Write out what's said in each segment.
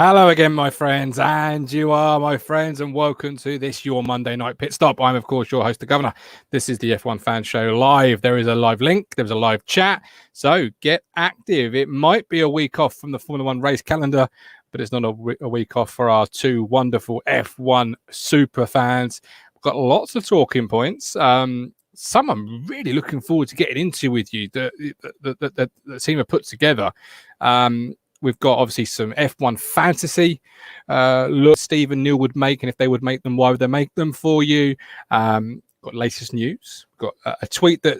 Hello again, my friends, and you are my friends, and welcome to this, your Monday night pit stop. I'm, of course, your host, the Governor. This is the F1 Fan Show live. There is a live link. There's a live chat. So get active. It might be a week off from the Formula One race calendar, but it's not a week off for our two wonderful F1 super fans. We've got lots of talking points. Some I'm really looking forward to getting into with you that the team have put together. We've got obviously some F1 fantasy look Steve and Neil would make, and if they would make them, why would they make them for you? Got latest news. Got a tweet that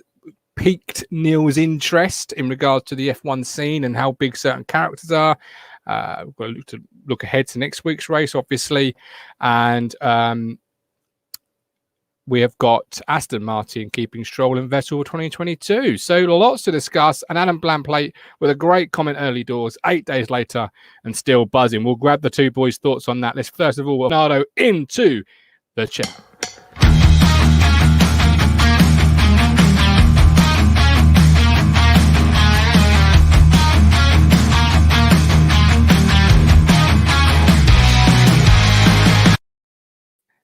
piqued Neil's interest in regards to the F1 scene and how big certain characters are. We've got to look ahead to next week's race, obviously, and we have got Aston Martin keeping Stroll and Vettel for 2022. So lots to discuss. And Adam Blamplate with a great comment early doors, 8 days later, and still buzzing. We'll grab the two boys' thoughts on that. Let's first of all, Leonardo into the chat.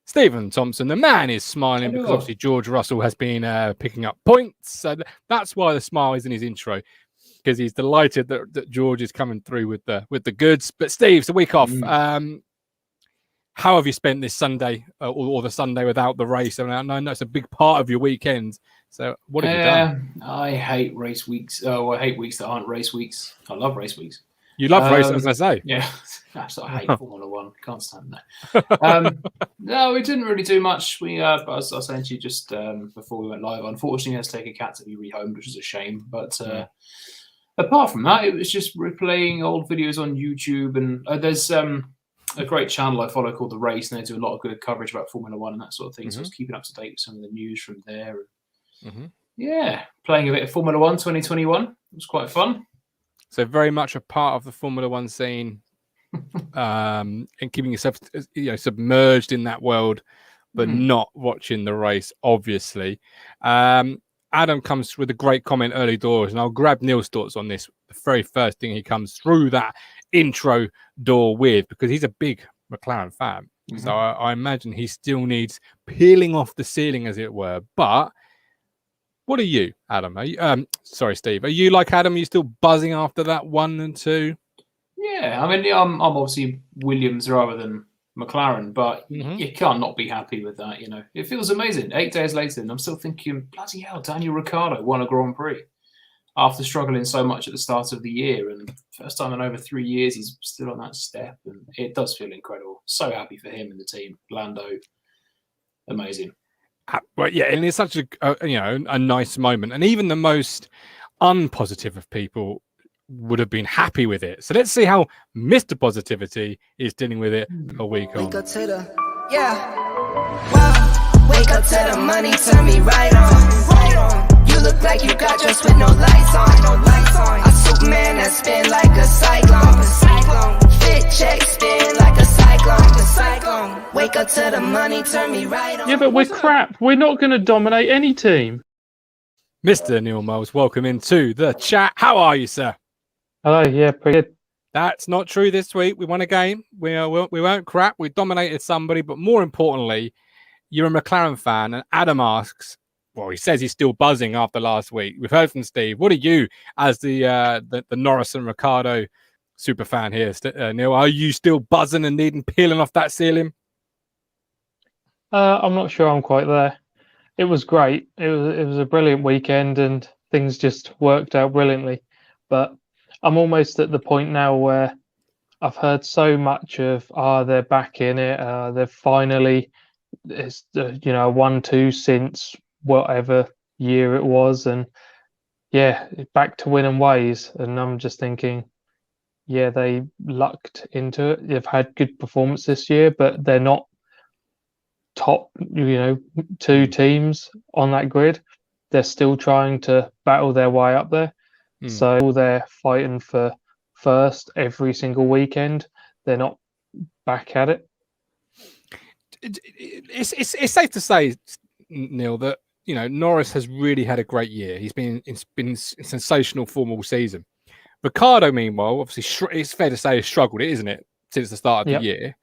Stephen Thompson, the man is smiling because obviously George Russell has been picking up points. So that's why the smile is in his intro, because he's delighted that George is coming through with the goods. But Steve, it's a week off. How have you spent this Sunday or the Sunday without the race? I know it's a big part of your weekend. So what have you done? I hate race weeks. Oh, I hate weeks that aren't race weeks. I love race weeks. You love racing, as I say. Yeah, I hate Formula One. Can't stand that. No, we didn't really do much. I was saying to you just before we went live, unfortunately, I had to take a cat to be rehomed, which is a shame. But apart from that, it was just replaying old videos on YouTube. And there's a great channel I follow called The Race, and they do a lot of good coverage about Formula One and that sort of thing. So I was keeping up to date with some of the news from there. Yeah, playing a bit of Formula One 2021. It was quite fun. So very much a part of the Formula One scene, and keeping yourself, submerged in that world, but not watching the race, obviously. Adam comes with a great comment early doors, and I'll grab Neil's thoughts on this. The very first thing he comes through that intro door with, because he's a big McClaren fan. So I imagine he still needs peeling off the ceiling, as it were. But what are you, Adam? Are you, sorry, Steve. Are you like Adam? Are you still buzzing after that 1 and 2? Yeah, I mean, I'm obviously Williams rather than McClaren, but you can't not be happy with that. It feels amazing. 8 days later, and I'm still thinking, bloody hell, Daniel Ricciardo won a Grand Prix after struggling so much at the start of the year, and first time in over 3 years, he's still on that step, and it does feel incredible. So happy for him and the team. Lando, amazing. Well, yeah, and it's such a nice moment, and even the most unpositive of people would have been happy with it. So let's see how Mr. Positivity is dealing with it a week on. Wake up to the wake up to the money, turn me right on. You look like you got dressed with no lights on. A Superman that spin like a cyclone. Fit check spin like a cyclone. Wake up to the money, turn me right on. Yeah, but we're crap. We're not going to dominate any team. Mr. Neil Miles, welcome into the chat. How are you, sir? Hello, yeah, pretty good. That's not true this week. We won a game. We weren't crap. We dominated somebody, but more importantly, you're a McClaren fan, and Adam asks, well, he says he's still buzzing after last week. We've heard from Steve. What are you, as the Norris and Ricciardo super fan here, Neil? Are you still buzzing and needing peeling off that ceiling? I'm not sure I'm quite there. It was great. It was a brilliant weekend, and things just worked out brilliantly. But I'm almost at the point now where I've heard so much of, they're back in it. They're finally, it's 1-2 since whatever year it was, and yeah, back to winning ways. And I'm just thinking, yeah, they lucked into it. They've had good performance this year, but they're not top, two teams on that grid. They're still trying to battle their way up there. So they're fighting for first every single weekend. They're not back at it. It's safe to say, Neil, that Norris has really had a great year. It's been sensational form all season. Ricciardo, meanwhile, obviously, it's fair to say, has struggled, isn't it? since the start of Yep. the year.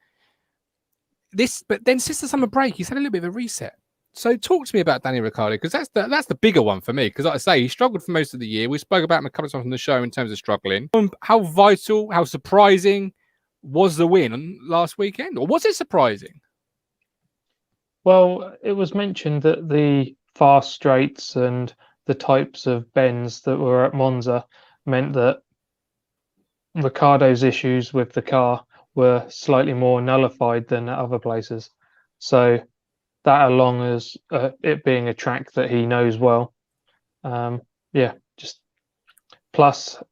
But then since the summer break, he's had a little bit of a reset. So talk to me about Danny Ricciardo, because that's the bigger one for me. Because like I say, he struggled for most of the year. We spoke about him a couple of times on the show in terms of struggling. How vital, how surprising was the win last weekend, or was it surprising? Well, it was mentioned that the fast straights and the types of bends that were at Monza meant that Ricciardo's issues with the car were slightly more nullified than at other places. So that, along as it being a track that he knows well, just plus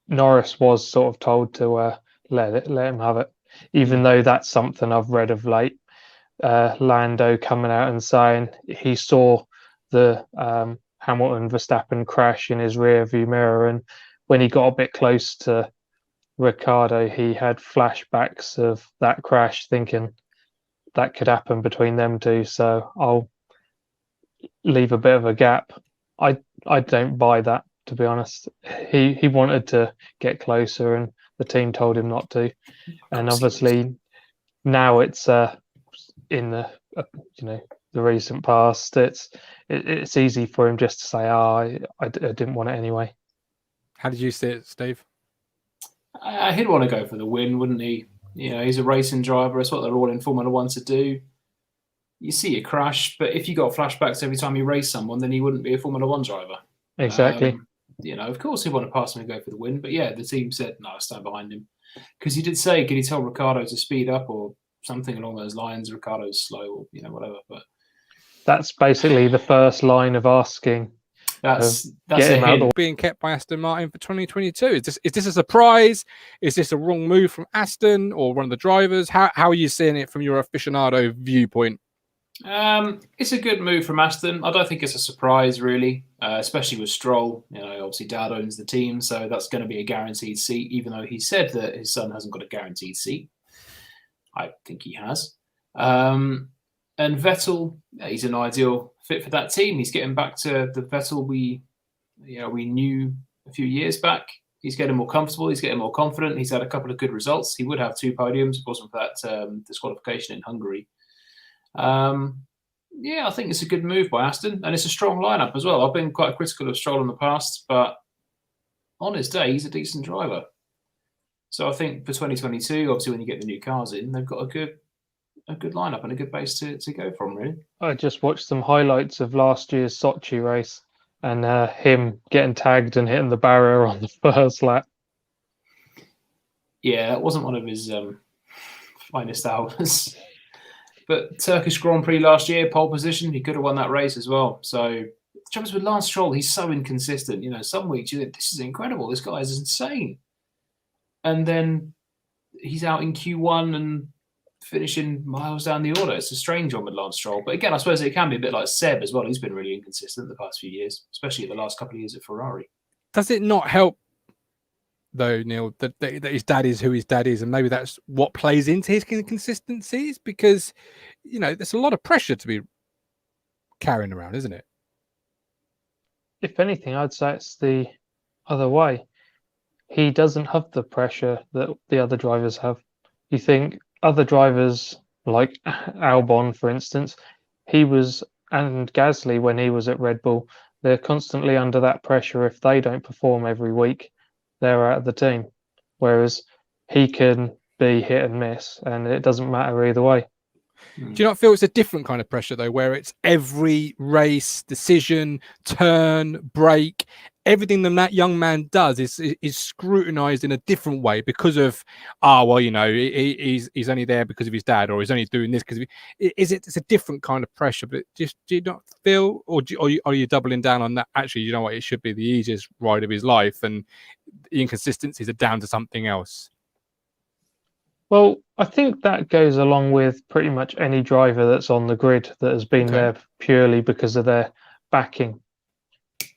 Norris was sort of told to let him have it, even though that's something I've read of late. Lando coming out and saying he saw the Hamilton Verstappen crash in his rear view mirror, and when he got a bit close to Ricciardo, he had flashbacks of that crash, thinking that could happen between them two. So I'll leave a bit of a gap. I don't buy that, to be honest. He wanted to get closer, and the team told him not to. And obviously now it's in the the recent past, it's easy for him just to say, I didn't want it anyway. How did you see it, Steve? He'd want to go for the win, wouldn't he? He's a racing driver. It's what they're all in Formula One to do. You see a crash, but if you got flashbacks every time you race someone, then he wouldn't be a Formula One driver. Exactly. Of course he'd want to pass him and go for the win. But yeah, the team said, no, I stand behind him. Because he did say, can you tell Ricciardo to speed up or something along those lines? Ricciardo's slow or, whatever. But that's basically the first line of asking. That's it. Being kept by Aston Martin for 2022. Is this a surprise? Is this a wrong move from Aston or one of the drivers? How are you seeing it from your aficionado viewpoint? It's a good move from Aston. I don't think it's a surprise, really, especially with Stroll. Obviously Dad owns the team, so that's going to be a guaranteed seat, even though he said that his son hasn't got a guaranteed seat. I think he has. And Vettel, he's an ideal fit for that team. He's getting back to the Vettel we knew a few years back. He's getting more comfortable. He's getting more confident. He's had a couple of good results. He would have 2 podiums. It wasn't for that disqualification in Hungary. I think it's a good move by Aston, and it's a strong lineup as well. I've been quite critical of Stroll in the past, but on his day, he's a decent driver. So I think for 2022, obviously when you get the new cars in, they've got a good lineup and a good base to go from, really. I just watched some highlights of last year's Sochi race and him getting tagged and hitting the barrier on the first lap. Yeah, that wasn't one of his finest hours. But Turkish Grand Prix last year, pole position, he could have won that race as well. So the trouble with Lance Stroll, he's so inconsistent. Some weeks you think, this is incredible. This guy is insane. And then he's out in Q1 and finishing miles down the order. It's a strange one with Lance Stroll. But again, I suppose it can be a bit like Seb as well. He's been really inconsistent the past few years, especially the last couple of years at Ferrari. Does it not help, though, Neil, that his dad is who his dad is, and maybe that's what plays into his inconsistencies? Because, there's a lot of pressure to be carrying around, isn't it? If anything, I'd say it's the other way. He doesn't have the pressure that the other drivers have. You think other drivers, like Albon, for instance, and Gasly, when he was at Red Bull, they're constantly under that pressure. If they don't perform every week, they're out of the team. Whereas he can be hit and miss, and it doesn't matter either way. Do you not feel it's a different kind of pressure, though, where it's every race, decision, turn, break, everything that young man does is scrutinized in a different way because of, he's only there because of his dad, or he's only doing this because of it's a different kind of pressure. But do you not feel, or are you doubling down on that? Actually, you know what? It should be the easiest ride of his life, and the inconsistencies are down to something else. Well, I think that goes along with pretty much any driver that's on the grid that has been there purely because of their backing.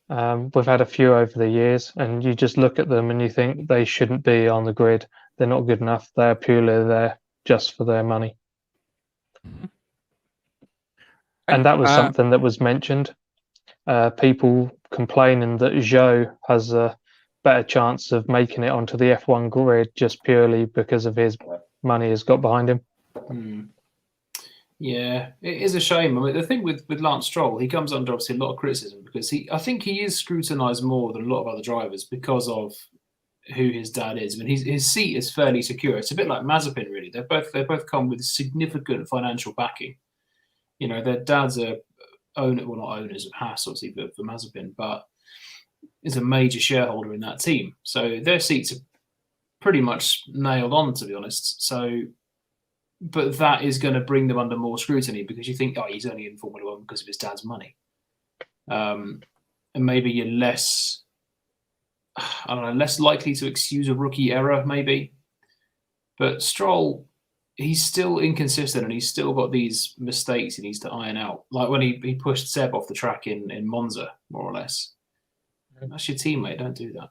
We've had a few over the years, and you just look at them and you think they shouldn't be on the grid. They're not good enough. They're purely there just for their money. And that was something that was mentioned. People complaining that Zhou has a better chance of making it onto the F1 grid just purely because of his money he's got behind him. Yeah, it is a shame. I mean, the thing with Lance Stroll, he comes under obviously a lot of criticism because I think he is scrutinised more than a lot of other drivers because of who his dad is. I mean, his seat is fairly secure. It's a bit like Mazepin, really. They both come with significant financial backing. You know, their dads are not owners of Haas, obviously, for Mazepin, but is a major shareholder in that team. So their seats are pretty much nailed on, to be honest. So, but that is going to bring them under more scrutiny because you think, oh, he's only in Formula One because of his dad's money. And maybe you're less likely to excuse a rookie error, maybe. But Stroll, he's still inconsistent and he's still got these mistakes he needs to iron out. Like when he pushed Seb off the track in Monza, more or less. That's your teammate, don't do that.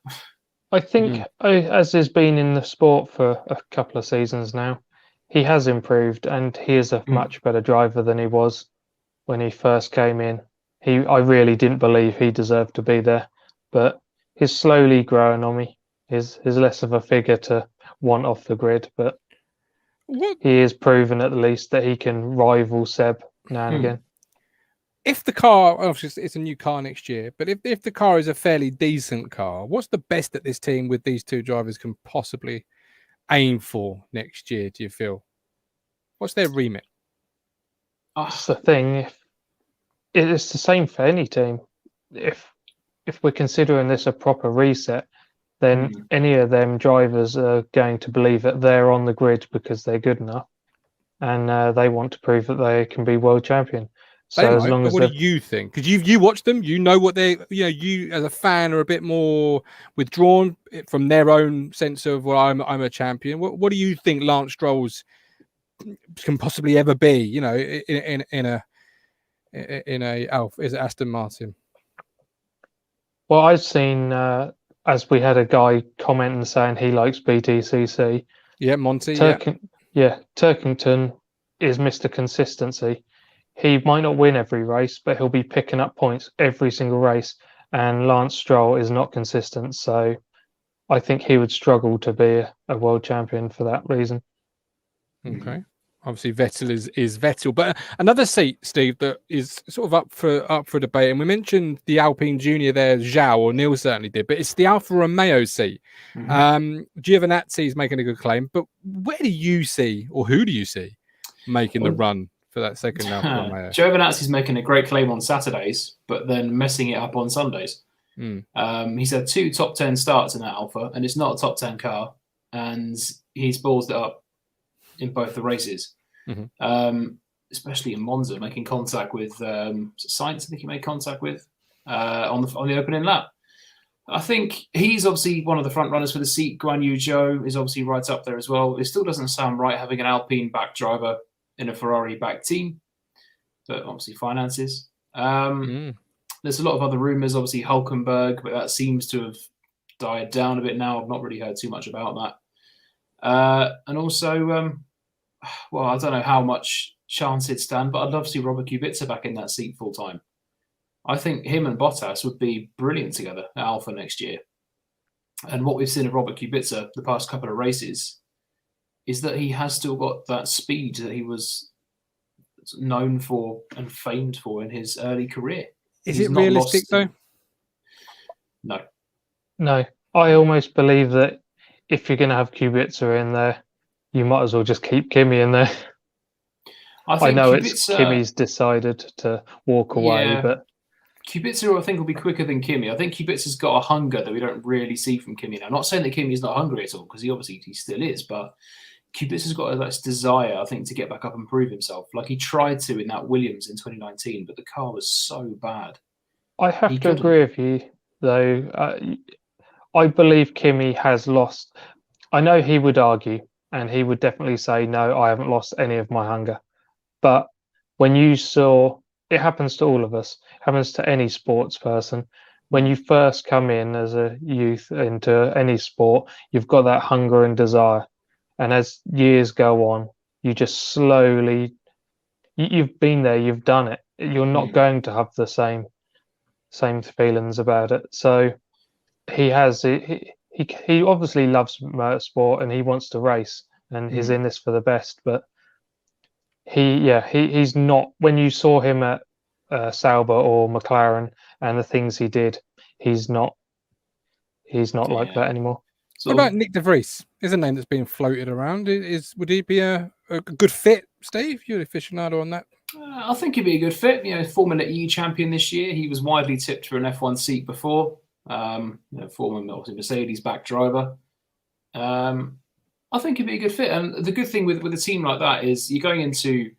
I think, as has been in the sport for a couple of seasons now, he has improved and he is a much better driver than he was when he first came in. I really didn't believe he deserved to be there, but he's slowly growing on me. He's less of a figure to want off the grid, but he is proven at least that he can rival Seb now and again. If the car, obviously it's a new car next year, but if the car is a fairly decent car, what's the best that this team with these two drivers can possibly aim for next year, do you feel? What's their remit? That's the thing. It's the same for any team. If we're considering this a proper reset, then any of them drivers are going to believe that they're on the grid because they're good enough, and they want to prove that they can be world champion. So as long as what do you think? Because you watch them, you know what they, you as a fan are a bit more withdrawn from their own sense of, well, I'm a champion. What do you think Lance Stroll's can possibly ever be? In a Alfa, is it Aston Martin? Well, I've seen as we had a guy commenting saying he likes BTCC. Yeah, Monty. Turkington is Mr. Consistency. He might not win every race, but he'll be picking up points every single race. And Lance Stroll is not consistent, so I think he would struggle to be a world champion for that reason. Okay. Obviously, Vettel is Vettel, but another seat, Steve, that is sort of up for debate. And we mentioned the Alpine Junior there, Zhao, or Neil certainly did, but it's the Alfa Romeo seat. Giovinazzi's making a good claim, but where do you see, or who do you see, making the run for that second Alfa Romeo? Giovinazzi's making a great claim on Saturdays, but then messing it up on Sundays. He's had 2 top 10 starts in that Alfa, and it's not a top 10 car, and he's ballsed it up in both the races, especially in Monza, making contact with Sainz. I think he made contact with on the opening lap. I think he's obviously one of the front runners for the seat. Guan Yu Zhou is obviously right up there as well. It still doesn't sound right having an Alpine back driver in a Ferrari back team, but obviously finances. There's a lot of other rumours, obviously Hulkenberg, but that seems to have died down a bit now. I've not really heard too much about that. And also, well, I don't know how much chance it'd stand, but I'd love to see Robert Kubica back in that seat full time. I think him and Bottas would be brilliant together at Alfa next year. And what we've seen of Robert Kubica the past couple of races is that he has still got that speed that he was known for and famed for in his early career. Is it realistic though? No. I almost believe that if you're going to have Kubica in there, you might as well just keep Kimi in there. I know Kimi's decided to walk away, but Kubica, I think, will be quicker than Kimi. I think Kubica's got a hunger that we don't really see from Kimi now. I'm not saying that Kimi's not hungry at all, because he still is, but Kubica's got this desire, I think, to get back up and prove himself. Like he tried to in that Williams in 2019, but the car was so bad. I have to agree with you, though. I believe Kimi has lost. I know he would argue, and he would definitely say, no, I haven't lost any of my hunger. But when you saw, it happens to all of us, it happens to any sports person. When you first come in as a youth into any sport, you've got that hunger and desire. And as years go on, you just slowly, you've been there, you've done it. You're not going to have the same feelings about it. So he has he obviously loves motorsport and he wants to race and he's in this for the best, but he's not. When you saw him at Sauber or McLaren and the things he did, he's not like that anymore. What about Nick De Vries? Is a name that's being floated around. Would he be a good fit, Steve? You're the aficionado on that. I think he'd be a good fit. Formula E champion this year. He was widely tipped for an F1 seat before. Former obviously Mercedes-backed driver. I think he'd be a good fit. And the good thing with a team like that is you're going into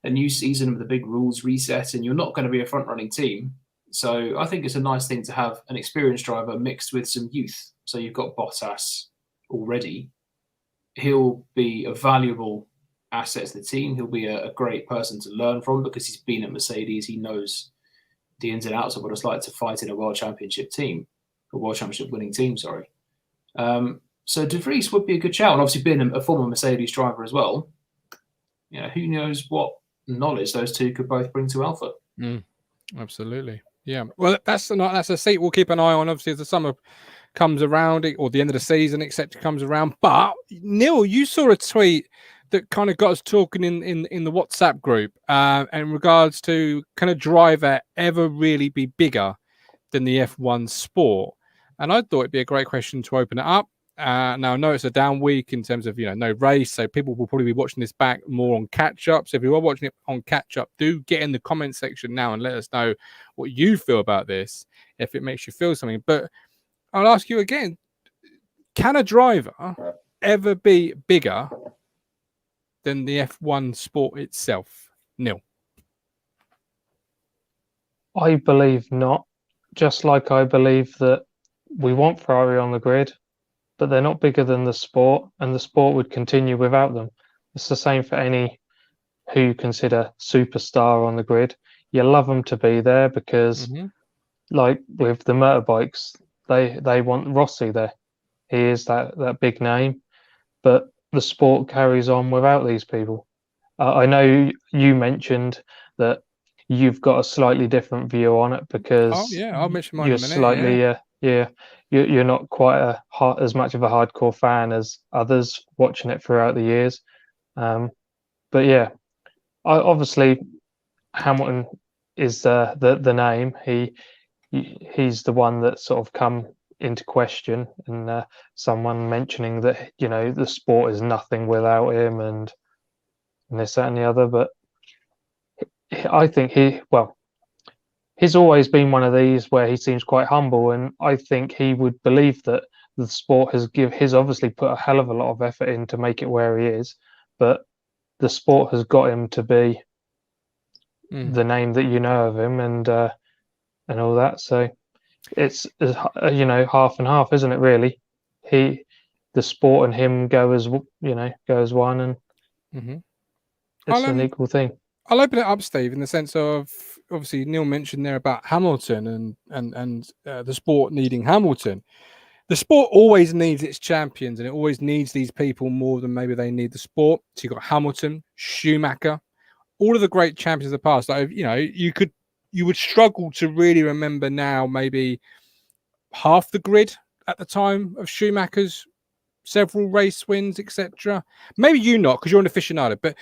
a new season with a big rules reset, and you're not going to be a front-running team. So I think it's a nice thing to have an experienced driver mixed with some youth. So you've got Bottas already. He'll be a valuable asset to the team. He'll be a great person to learn from because he's been at Mercedes. He knows the ins and outs of what it's like to fight in a World Championship team, a World Championship winning team, sorry. So De Vries would be a good shout. And obviously being a former Mercedes driver as well, who knows what knowledge those two could both bring to Alpha. Absolutely. Yeah. Well, that's a seat we'll keep an eye on, obviously, as the summer comes around or the end of the season, etc., comes around. But Neil, you saw a tweet that kind of got us talking in the WhatsApp group in regards to, can a driver ever really be bigger than the F1 sport? And I thought it'd be a great question to open it up. Now I know it's a down week in terms of no race, so people will probably be watching this back more on catch up. So if you are watching it on catch up, do get in the comment section now and let us know what you feel about this, if it makes you feel something. But I'll ask you again, can a driver ever be bigger than the F1 sport itself? Neil? I believe not. Just like I believe that we want Ferrari on the grid, but they're not bigger than the sport, and the sport would continue without them. It's the same for any who you consider superstar on the grid. You love them to be there because, like with the motorbikes, they want Rossi there. He is that big name, but the sport carries on without these people. I know you mentioned that you've got a slightly different view on it because I'll mention mine you're in a minute, slightly you're not quite as much of a hardcore fan as others watching it throughout the years. But yeah, obviously Hamilton is the name. He's the one that sort of come into question, and someone mentioning that the sport is nothing without him and this, that, and the other. But I think he's always been one of these where he seems quite humble, and I think he would believe that the sport has obviously put a hell of a lot of effort in to make it where he is, but the sport has got him to be the name that you know of him and all that. So it's half and half, isn't it? Really, the sport and him go as one, and it's an equal thing. I'll open it up, Steve, in the sense of, obviously Neil mentioned there about Hamilton and the sport needing Hamilton. The sport always needs its champions, and it always needs these people more than maybe they need the sport. So you've got Hamilton, Schumacher, all of the great champions of the past. Like, you would struggle to really remember now maybe half the grid at the time of Schumacher's several race wins, etc. Maybe you not, because you're an aficionado, but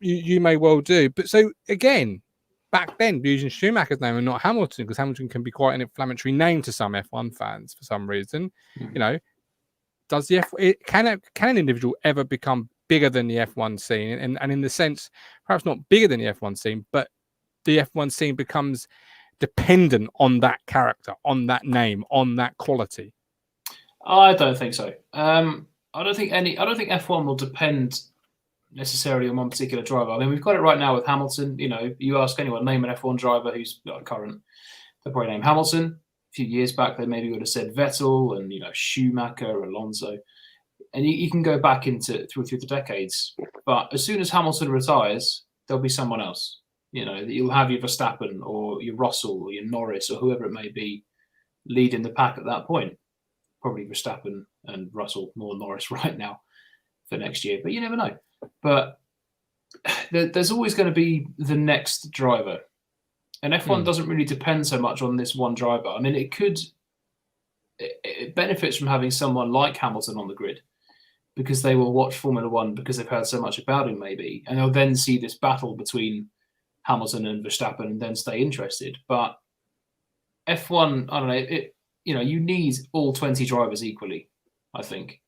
you may well do. But so again, back then, using Schumacher's name and not Hamilton, because Hamilton can be quite an inflammatory name to some F1 fans for some reason. Does can an individual ever become bigger than the F1 scene? And in the sense, perhaps not bigger than the F1 scene, but the F1 scene becomes dependent on that character, on that name, on that quality? I don't think so. I don't think F1 will depend necessarily on one particular driver. I mean, we've got it right now with Hamilton. You ask anyone, name an F1 driver who's current, they'll probably name Hamilton. A few years back, they maybe would have said Vettel and Schumacher, Alonso, and you can go back through the decades. But as soon as Hamilton retires, there'll be someone else. You'll have your Verstappen or your Russell or your Norris or whoever it may be leading the pack at that point. Probably Verstappen and Russell, more Norris right now for next year, but you never know. But there's always going to be the next driver, and F1 doesn't really depend so much on this one driver. I mean, it could it benefits from having someone like Hamilton on the grid, because they will watch Formula One because they've heard so much about him, maybe, and they'll then see this battle between Hamilton and Verstappen and then stay interested. But F1, I don't know, you need all 20 drivers equally, I think.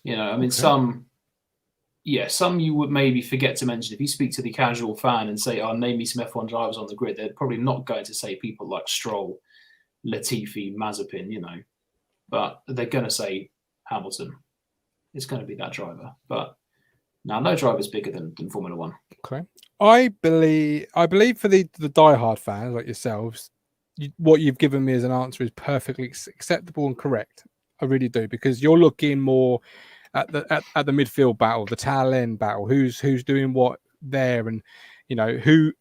I mean, some you would maybe forget to mention. If you speak to the casual fan and say, name me some F1 drivers on the grid, they're probably not going to say people like Stroll, Latifi, Mazepin, but they're going to say Hamilton. It's going to be that driver. But no driver's bigger than Formula One. Okay. I believe for the diehard fans like yourselves, what you've given me as an answer is perfectly acceptable and correct. I really do, because you're looking more at the midfield battle, the tail end battle. Who's doing what there, and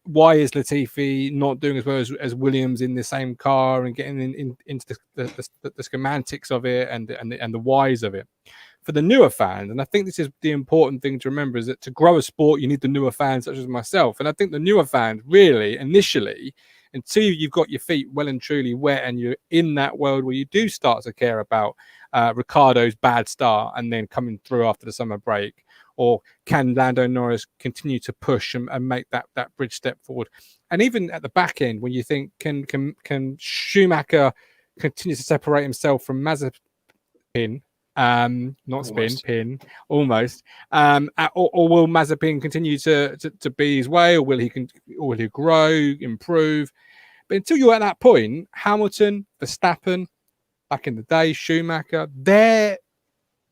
why is Latifi not doing as well as Williams in the same car, and getting into the schematics of it and the whys of it. For the newer fans, and I think this is the important thing to remember, is that to grow a sport, you need the newer fans such as myself. And I think the newer fans really, initially, until you've got your feet well and truly wet and you're in that world where you do start to care about Ricciardo's bad start and then coming through after the summer break, or can Lando Norris continue to push and make that bridge step forward? And even at the back end, when you think, can Schumacher continue to separate himself from Mazepin? Not spin, Almost. pin, almost. Or will Mazepin continue to be his way, or will he grow, improve? But until you're at that point, Hamilton, Verstappen, back in the day, Schumacher, they're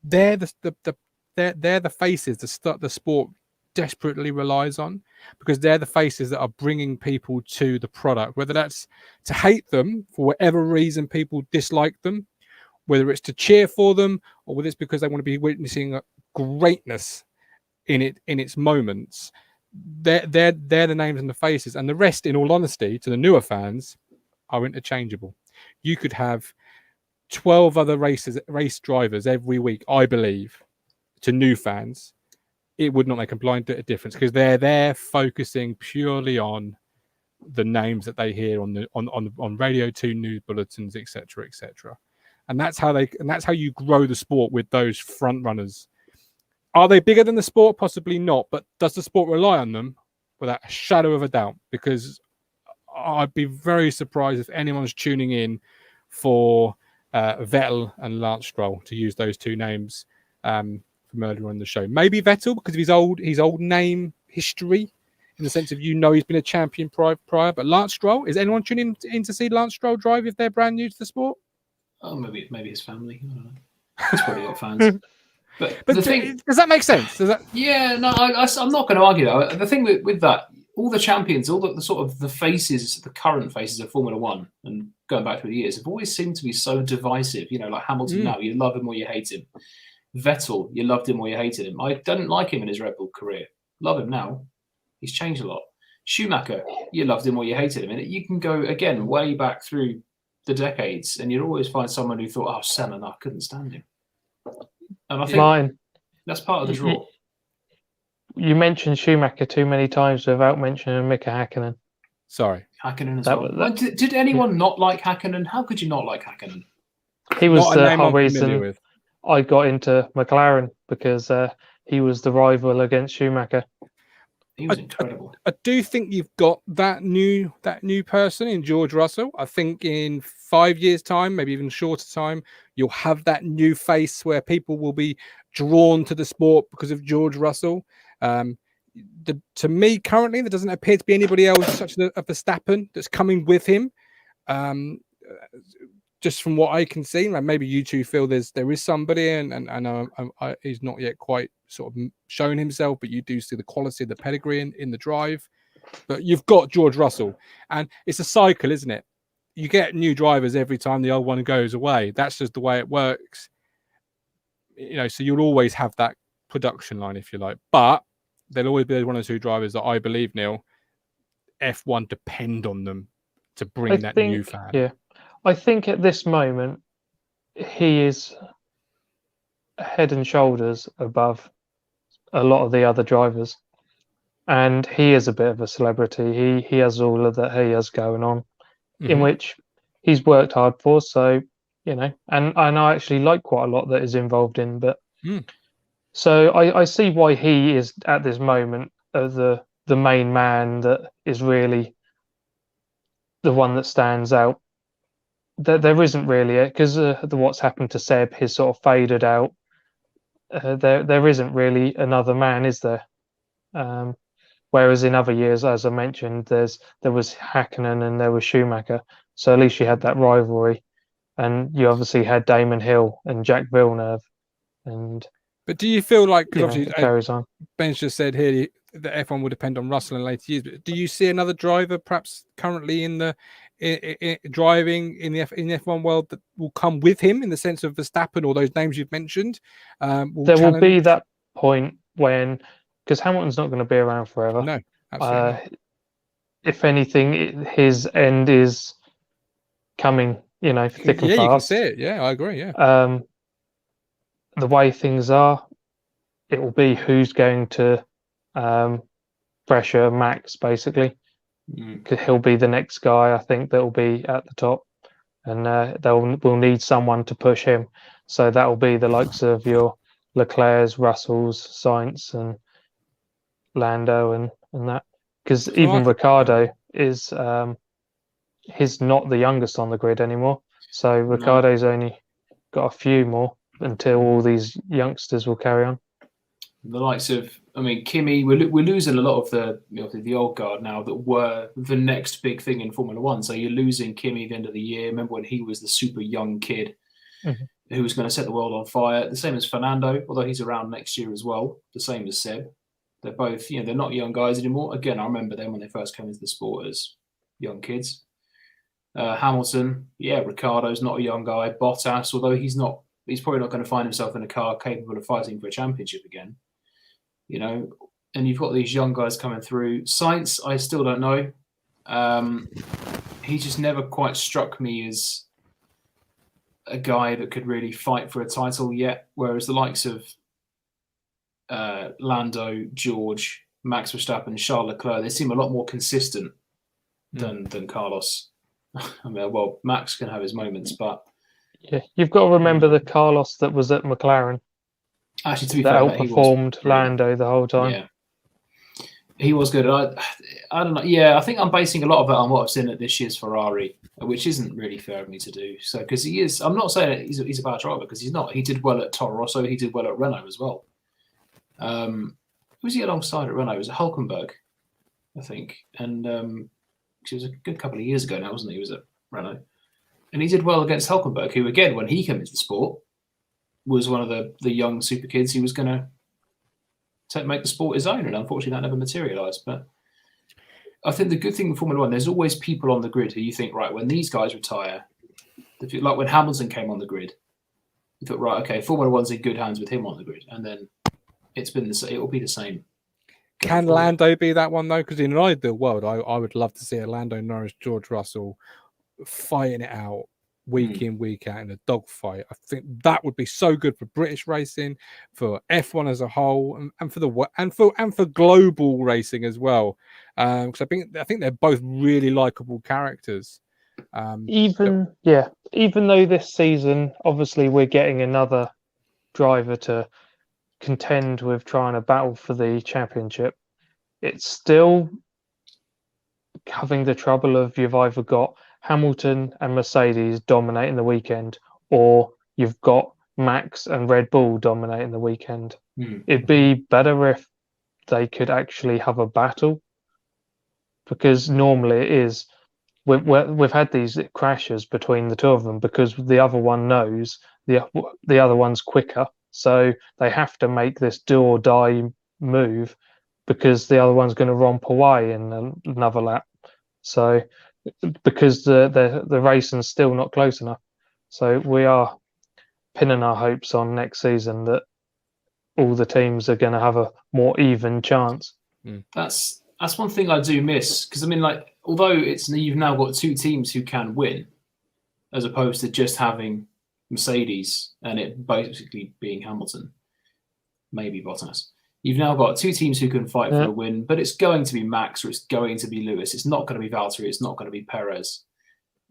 the faces the sport desperately relies on, because they're the faces that are bringing people to the product. Whether that's to hate them for whatever reason, people dislike them, whether it's to cheer for them, or whether it's because they want to be witnessing greatness in its moments. They're the names and the faces, and the rest, in all honesty, to the newer fans, are interchangeable. You could have 12 other race drivers every week, I believe, to new fans. It would not make a blind bit of difference, because they're there focusing purely on the names that they hear on Radio 2 news bulletins, etc., etc. And that's how you grow the sport with those front runners. Are they bigger than the sport? Possibly not. But does the sport rely on them? Without a shadow of a doubt. Because I'd be very surprised if anyone's tuning in for Vettel and Lance Stroll, to use those two names from earlier on the show. Maybe Vettel because of his old name history, in the sense of he's been a champion prior. But Lance Stroll, is anyone tuning in to see Lance Stroll drive if they're brand new to the sport? Oh, maybe his family. I don't know. He's probably got fans. But the thing, does that make sense? Yeah, no, I'm not going to argue that. The thing with that, all the champions, all the sort of the faces, the current faces of Formula One, and going back through the years, have always seemed to be so divisive. Like Hamilton now, you love him or you hate him. Vettel, you loved him or you hated him. I didn't like him in his Red Bull career. Love him now. He's changed a lot. Schumacher, you loved him or you hated him. And you can go, again, way back through the decades, and you'd always find someone who thought, Senna, I couldn't stand him. And I think that's part of the draw. You mentioned Schumacher too many times without mentioning Mika Häkkinen. Sorry. Hakkinen as well. Did anyone not like Häkkinen? How could you not like Häkkinen? He was the whole reason I got into McClaren, because he was the rival against Schumacher. He was incredible. I do think you've got that new person in George Russell. I think in 5 years' time, maybe even shorter time, you'll have that new face where people will be drawn to the sport because of George Russell. To me, currently, there doesn't appear to be anybody else such as Verstappen that's coming with him. Just from what I can see, maybe you two feel there is somebody, and he's not yet quite sort of shown himself, but you do see the quality of the pedigree in the drive. But you've got George Russell, and it's a cycle, isn't it? You get new drivers every time the old one goes away. That's just the way it works. So you'll always have that production line, if you like. But there'll always be one or two drivers that I believe, Neil, F1 depend on them to bring new fan. Yeah. I think at this moment, he is head and shoulders above a lot of the other drivers. And he is a bit of a celebrity. He has all of that he has going on, in which he's worked hard for. So and I actually like quite a lot that is involved in. But Mm. so I see why he is at this moment the main man that is really the one that stands out. There isn't really because what's happened to Seb, he's sort of faded out. There isn't really another man, is there? Whereas in other years, as I mentioned, there was Hakkinen and there was Schumacher, so at least you had that rivalry, and you obviously had Damon Hill and Jack Villeneuve, and But do you feel like, because it obviously carries on. Ben's just said here that F1 will depend on Russell in later years, but do you see another driver perhaps currently in the driving in the F1 world that will come with him in the sense of Verstappen or those names you've mentioned? Will be that point when, because Hamilton's not going to be around forever. No, absolutely not. If anything, his end is coming, thick and Yeah, fast. you can see it. Yeah, I agree. Yeah. The way things are, it will be who's going to pressure Max, basically. He'll be the next guy, I think, that will be at the top, and we'll need someone to push him. So that will be the likes of your Leclerc's, Russell's, Sainz, and Lando, and that. Because even Ricciardo is he's not the youngest on the grid anymore. So Ricciardo's only got a few more until all these youngsters will carry on. The likes of, Kimi, we're losing a lot of the old guard now that were the next big thing in Formula One. So you're losing Kimi at the end of the year. Remember when he was the super young kid who was going to set the world on fire? The same as Fernando, although he's around next year as well. The same as Seb. They're both, they're not young guys anymore. Again, I remember them when they first came into the sport as young kids. Hamilton, Ricciardo's not a young guy. Bottas, although he's probably not going to find himself in a car capable of fighting for a championship again. And you've got these young guys coming through. Sainz, I still don't know. He just never quite struck me as a guy that could really fight for a title yet. Whereas the likes of Lando, George, Max Verstappen, Charles Leclerc, they seem a lot more consistent than Carlos. Max can have his moments, but you've got to remember the Carlos that was at McLaren. Actually, to be that fair, outperformed Lando the whole time. Yeah, he was good. I don't know. Yeah, I think I'm basing a lot of it on what I've seen at this year's Ferrari, which isn't really fair of me to do. So, because he is, I'm not saying he's a bad driver because he's not. He did well at Toro Rosso. He did well at Renault as well. Who was he alongside at Renault? It was Hülkenberg, I think, and it was a good couple of years ago now, wasn't he? He was at Renault, and he did well against Hülkenberg, who again, when he came into the sport, was one of the young super kids who was going to make the sport his own, and unfortunately that never materialised. But I think the good thing in Formula One, there's always people on the grid who you think, right, when these guys retire, like when Hamilton came on the grid, you thought, right, okay, Formula One's in good hands with him on the grid, and then it will be the same. Can Lando be that one though? Because in an ideal world, I would love to see a Lando Norris, George Russell fighting it out week in, week out in a dogfight. I think that would be so good for British racing, for F1 as a whole, and for global racing as well. Because I think they're both really likable characters. Even though this season, obviously, we're getting another driver to contend with trying to battle for the championship, it's still having the trouble of you've either got Hamilton and Mercedes dominating the weekend, or you've got Max and Red Bull dominating the weekend. It'd be better if they could actually have a battle, because normally it is. We've had these crashes between the two of them because the other one knows the other one's quicker, so they have to make this do or die move because the other one's going to romp away in another lap. So because the racing's still not close enough. So we are pinning our hopes on next season that all the teams are going to have a more even chance. That's one thing I do miss, because although you've now got two teams who can win, as opposed to just having Mercedes and it basically being Hamilton, maybe Bottas. You've now got two teams who can fight for a win, but it's going to be Max or it's going to be Lewis. It's not going to be Valtteri. It's not going to be Perez.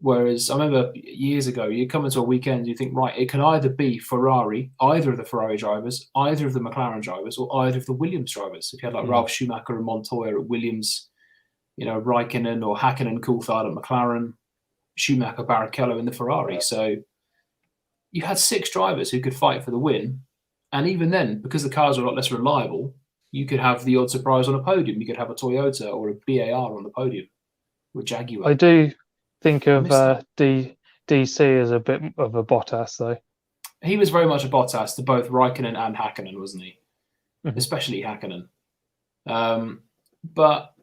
Whereas I remember years ago, you come into a weekend, you think, right, it can either be Ferrari, either of the Ferrari drivers, either of the McLaren drivers, or either of the Williams drivers. If you had like Ralf Schumacher and Montoya at Williams, Raikkonen or Hakkinen, Coulthard at McLaren, Schumacher, Barrichello in the Ferrari. So you had 6 drivers who could fight for the win. And even then, because the cars are a lot less reliable, you could have the odd surprise on a podium. You could have a Toyota or a BAR on the podium with Jaguar. I do think of DC as a bit of a Bottas, though. He was very much a Bottas to both Raikkonen and Hakkinen, wasn't he? Especially Hakkinen. But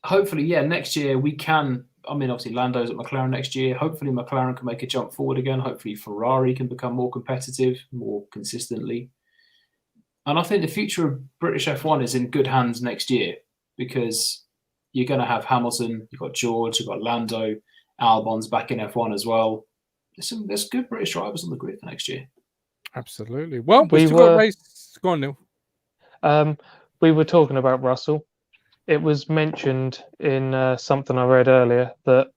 hopefully, next year we can. I mean, obviously Lando's at McLaren next year. Hopefully McLaren can make a jump forward again. Hopefully Ferrari can become more competitive, more consistently. And I think the future of British F1 is in good hands next year, because you're going to have Hamilton, you've got George, you've got Lando, Albon's back in F1 as well. There's good British drivers on the grid for next year. Absolutely. Well, we still got a race. Go on, Neil. We were talking about Russell. It was mentioned in something I read earlier that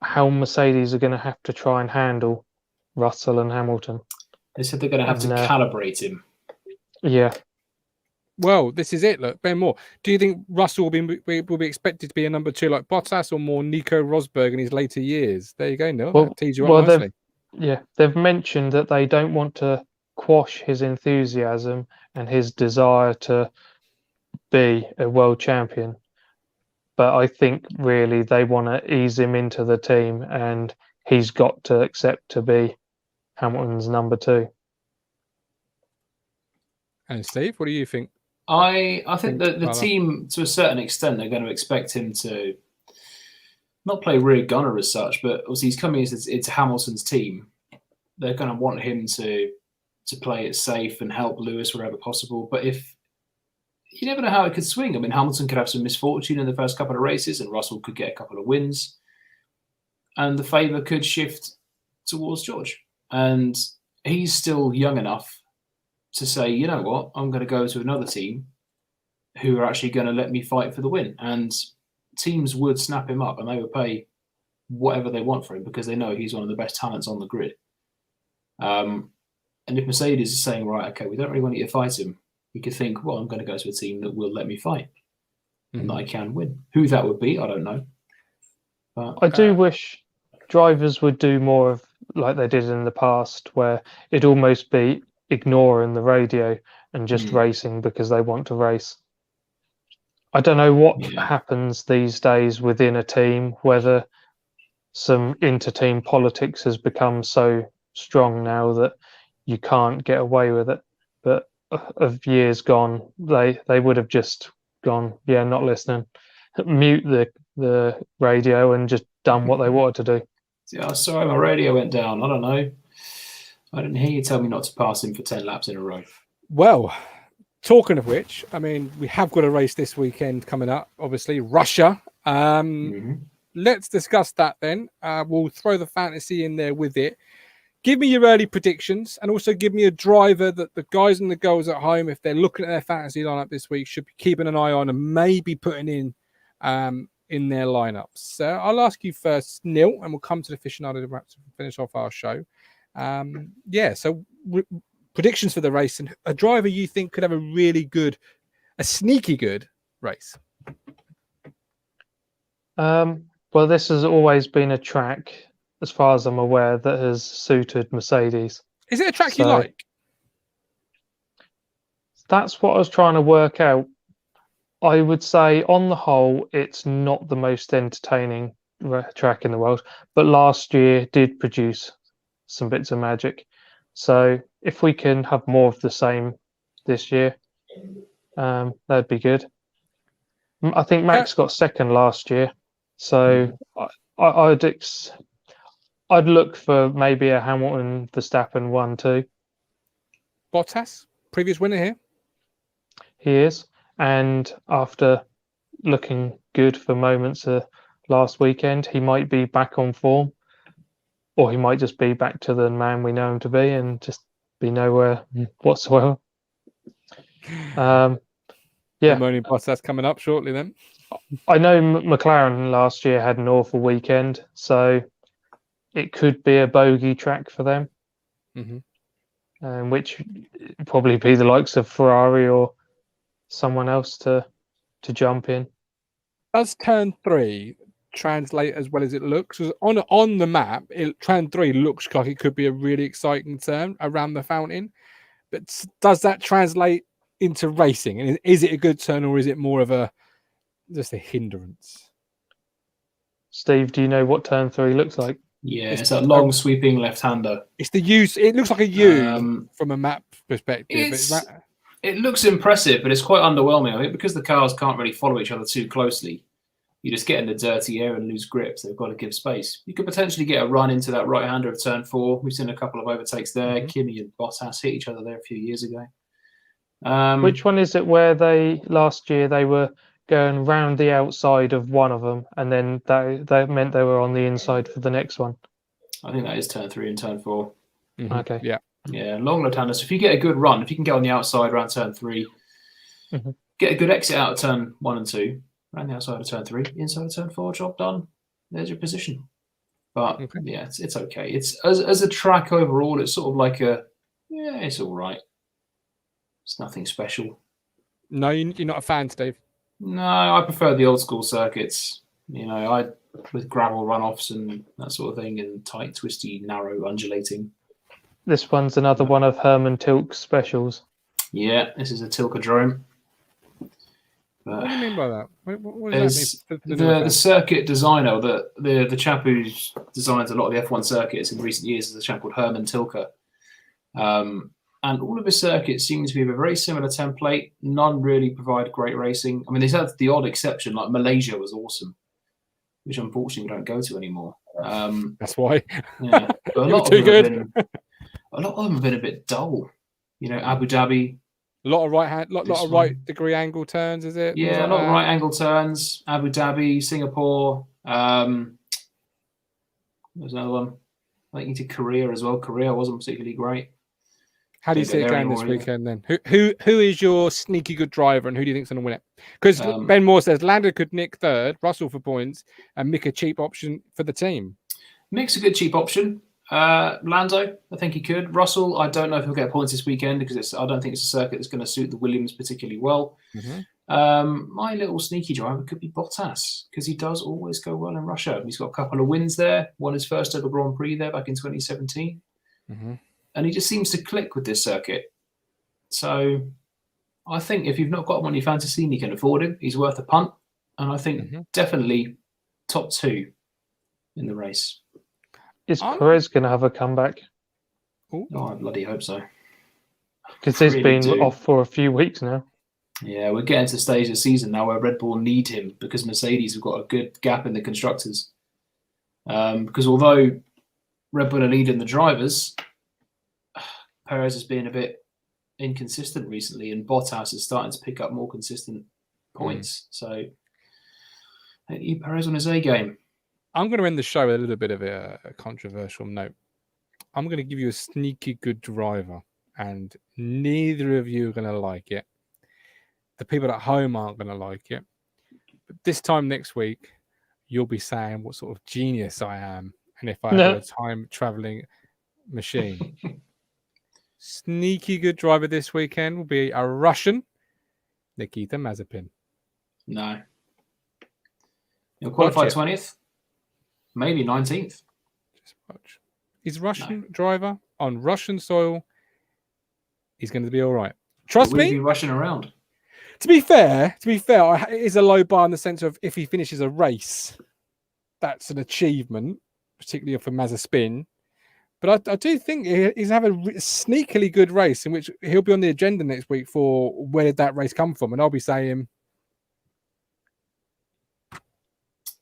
how Mercedes are going to have to try and handle Russell and Hamilton. They said they're going to have to calibrate him. Yeah. Well, this is it. Look, Ben Moore. Do you think Russell will be expected to be a number 2 like Bottas, or more Nico Rosberg in his later years? There you go, Neil. Well, tease you up nicely. They've mentioned that they don't want to quash his enthusiasm and his desire to be a world champion. But I think really they want to ease him into the team, and he's got to accept to be Hamilton's number 2. And Steve, what do you think? I think that the team, to a certain extent, they're going to expect him to not play rear gunner as such, but obviously he's coming into Hamilton's team. They're going to want him to play it safe and help Lewis wherever possible. But if you never know how it could swing. I mean, Hamilton could have some misfortune in the first couple of races, and Russell could get a couple of wins, and the favour could shift towards George. And he's still young enough to say, you know what, I'm going to go to another team who are actually going to let me fight for the win. And teams would snap him up, and they would pay whatever they want for him, because they know he's one of the best talents on the grid. And if Mercedes is saying, right, okay, we don't really want you to fight him, he could think, well, I'm going to go to a team that will let me fight and that I can win. Who that would be, I don't know. But, I do wish drivers would do more of like they did in the past, where it'd almost be ignoring the radio and just racing because they want to race. I don't know what happens these days within a team, whether some inter-team politics has become so strong now that you can't get away with it. But of years gone, they would have just gone, not listening, mute the radio and just done what they wanted to do. Yeah, sorry, my radio went down. I don't know. I didn't hear you tell me not to pass him for 10 laps in a row. Well, talking of which, I mean, we have got a race this weekend coming up, obviously, Russia. Let's discuss that then. We'll throw the fantasy in there with it. Give me your early predictions, and also give me a driver that the guys and the girls at home, if they're looking at their fantasy lineup this week, should be keeping an eye on and maybe putting in their lineups. So I'll ask you first, Neil, and we'll come to the aficionado to finish off our show. So predictions for the race, and a driver you think could have a sneaky good race. Well, this has always been a track, as far as I'm aware, that has suited Mercedes. Is it a track you like? That's what I was trying to work out. I would say, on the whole, it's not the most entertaining track in the world, but last year did produce some bits of magic. So if we can have more of the same this year, that'd be good. I think Max got second last year, so I'd look for maybe a Hamilton Verstappen 1-2. Bottas, previous winner here. He is, and after looking good for moments last weekend, he might be back on form, or he might just be back to the man we know him to be and just be nowhere whatsoever. Moaning Bottas coming up shortly then. I know McLaren last year had an awful weekend, so it could be a bogey track for them, Mm-hmm. which probably be the likes of Ferrari or someone else to jump in. Does turn 3 translate as well as it looks? 'Cause on the map, turn 3 looks like it could be a really exciting turn around the fountain. But does that translate into racing? And is it a good turn, or is it more of just a hindrance? Steve, do you know what turn 3 looks like? Yeah, it's that long sweeping left-hander. It's the U. It looks like a U from a map perspective. It looks impressive, but it's quite underwhelming. I think because the cars can't really follow each other too closely, you just get in the dirty air and lose grip. So they've got to give space. You could potentially get a run into that right-hander of turn 4. We've seen a couple of overtakes there. Kimi and Bottas hit each other there a few years ago. Which one is it where last year they were going round the outside of one of them, and then that meant they were on the inside for the next one? I think that is turn 3 and turn 4. Mm-hmm. Okay. Yeah. Yeah, long left-hander. So if you get a good run, if you can get on the outside around turn 3, get a good exit out of turn 1 and 2, around the outside of turn 3, inside of turn 4, job done. There's your position. But yeah, it's okay. It's as a track overall, it's sort of like it's all right. It's nothing special. No, you're not a fan, Steve. No, I prefer the old school circuits. With gravel runoffs and that sort of thing, and tight, twisty, narrow, undulating. This one's another one of Herman Tilke's specials. Yeah, this is a Tilkedrome. What do you mean by that? What does that mean? The circuit designer, the chap who designs a lot of the F1 circuits in recent years, is a chap called Herman Tilke. And all of his circuits seem to be a very similar template. None really provide great racing. I mean, they've had the odd exception, like Malaysia was awesome, which unfortunately we don't go to anymore. That's why. Yeah, but a lot of them have been a bit dull. Abu Dhabi. A lot of right degree angle turns, is it? Yeah, a lot of right angle turns. Abu Dhabi, Singapore. There's another one. I think you did Korea as well. Korea wasn't particularly great. How do you see it going this weekend then? Who is your sneaky good driver, and who do you think's going to win it? Because Ben Moore says Lando could nick 3rd, Russell for points, and Mick a cheap option for the team. Mick's a good cheap option. Lando, I think he could. Russell, I don't know if he'll get points this weekend because I don't think it's a circuit that's going to suit the Williams particularly well. My little sneaky driver could be Bottas because he does always go well in Russia. He's got a couple of wins there. Won his first ever Grand Prix there back in 2017. And he just seems to click with this circuit. So I think if you've not got him on your fantasy and you can afford him, he's worth a punt. And I think definitely top 2 in the race. Is Perez going to have a comeback? Oh, I bloody hope so. Because he's been off for a few weeks now. Yeah, we're getting to the stage of the season now where Red Bull need him because Mercedes have got a good gap in the constructors. Because although Red Bull are leading the drivers, Perez has been a bit inconsistent recently, and Bottas is starting to pick up more consistent points. So I think Perez on his A game. I'm going to end the show with a little bit of a controversial note. I'm going to give you a sneaky good driver, and neither of you are going to like it. The people at home aren't going to like it. But this time next week, you'll be saying what sort of genius I am, and if I had a time traveling machine. Sneaky good driver this weekend will be a Russian, Nikita Mazepin. No. He'll qualify 20th, maybe 19th. Just watch. He's a Russian driver on Russian soil. He's going to be all right. Trust me. Be rushing around. To be fair, it is a low bar in the sense of if he finishes a race, that's an achievement, particularly for Mazepin. But I do think he's have a sneakily good race in which he'll be on the agenda next week for where did that race come from, and I'll be saying,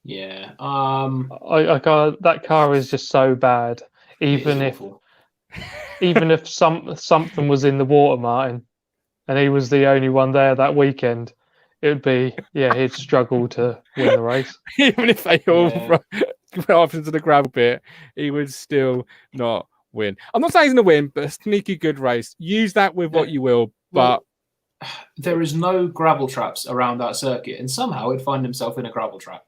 yeah, that car is just so bad. Even if something was in the water, Martin, and he was the only one there that weekend, it would be he'd struggle to win the race. Even if they all off into the gravel bit, he would still not win. I'm not saying he's going to win, but a sneaky good race. Use that with what you will, but there is no gravel traps around that circuit, and somehow he'd find himself in a gravel trap.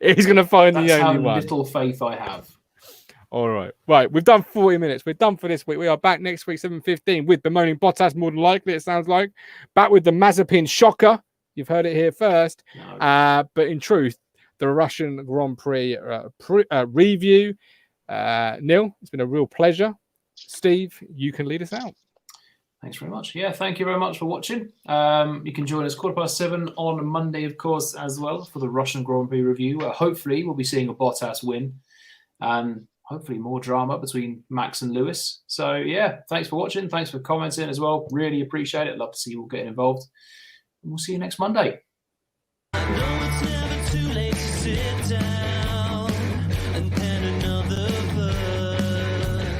He's going to find That's the only how one. Little faith I have. All right. Right. We've done 40 minutes. We're done for this week. We are back next week, 7:15, with bemoaning Bottas, more than likely, it sounds like. Back with the Mazepin shocker. You've heard it here first. No. But in truth, the Russian Grand Prix review. Neil, it's been a real pleasure. Steve, you can lead us out. Thanks very much. Yeah, thank you very much for watching. You can join us 7:15 on Monday, of course, as well, for the Russian Grand Prix review. Hopefully, we'll be seeing a Bottas win, and hopefully more drama between Max and Lewis. So, yeah, thanks for watching. Thanks for commenting as well. Really appreciate it. Love to see you all getting involved. And we'll see you next Monday. No, it's never too late to sit down.